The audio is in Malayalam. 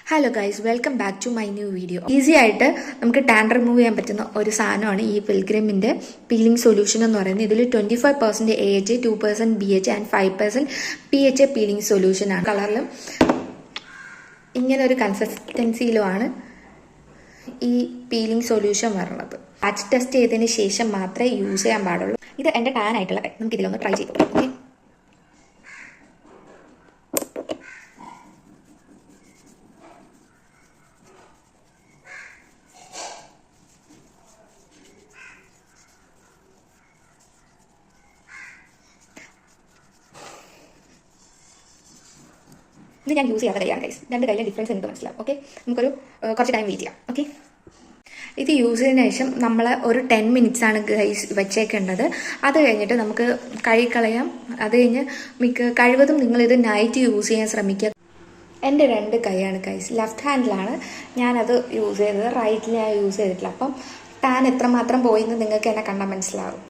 Hello guys, welcome back to my new video. Easy ആയിട്ട് നമുക്ക് ടാൻ റിമൂവ് ചെയ്യാൻ പറ്റുന്ന ഒരു സാധനമാണ് ഈ പിൽഗ്രിമിൻ്റെ പീലിംഗ് സൊല്യൂഷൻ എന്ന് പറയുന്നത്. ഇതിൽ 25% AHA, 2% BHA and 5% PHA peeling സൊല്യൂഷനാണ്. കളറിലും ഇങ്ങനെ ഒരു കൺസിസ്റ്റൻസിയിലുമാണ് ഈ പീലിംഗ് സൊല്യൂഷൻ വരുന്നത്. പാച്ച് ടെസ്റ്റ് ചെയ്തതിന് ശേഷം മാത്രമേ യൂസ് ചെയ്യാൻ പാടുള്ളൂ. ഇത് എൻ്റെ ടാൻ ആയിട്ടുള്ള നമുക്ക് ഇതിലൊന്ന് ട്രൈ ചെയ്ത് നോക്കാം. ഓക്കെ, ഇത് ഞാൻ യൂസ് ചെയ്യാത്ത കൈയാണ് ഗൈസ്. രണ്ട് കയ്യിലെ ഡിഫറൻസ് എനിക്ക് മനസ്സിലാവും. ഓക്കെ, നമുക്കൊരു കുറച്ച് ടൈം വെയിറ്റ് ചെയ്യാം. ഓക്കെ, ഇത് യൂസ് ചെയ്തതിന് ശേഷം നമ്മൾ ഒരു 10 മിനിറ്റ്സ് ആണ് ഗൈസ് വെച്ചേക്കേണ്ടത്. അത് കഴിഞ്ഞിട്ട് നമുക്ക് കഴുകിക്കളയാം. അത് കഴിഞ്ഞ് കഴിവതും നിങ്ങളിത് നൈറ്റ് യൂസ് ചെയ്യാൻ ശ്രമിക്കുക. എൻ്റെ രണ്ട് കൈയാണ് ഗൈസ്, ലെഫ്റ്റ് ഹാൻഡിലാണ് ഞാനത് യൂസ് ചെയ്തത്, റൈറ്റിൽ ഞാൻ യൂസ് ചെയ്തിട്ടില്ല. അപ്പം ടാൻ എത്രമാത്രം പോയെന്ന് നിങ്ങൾക്ക് എന്നെ കണ്ടാൽ മനസ്സിലാവും.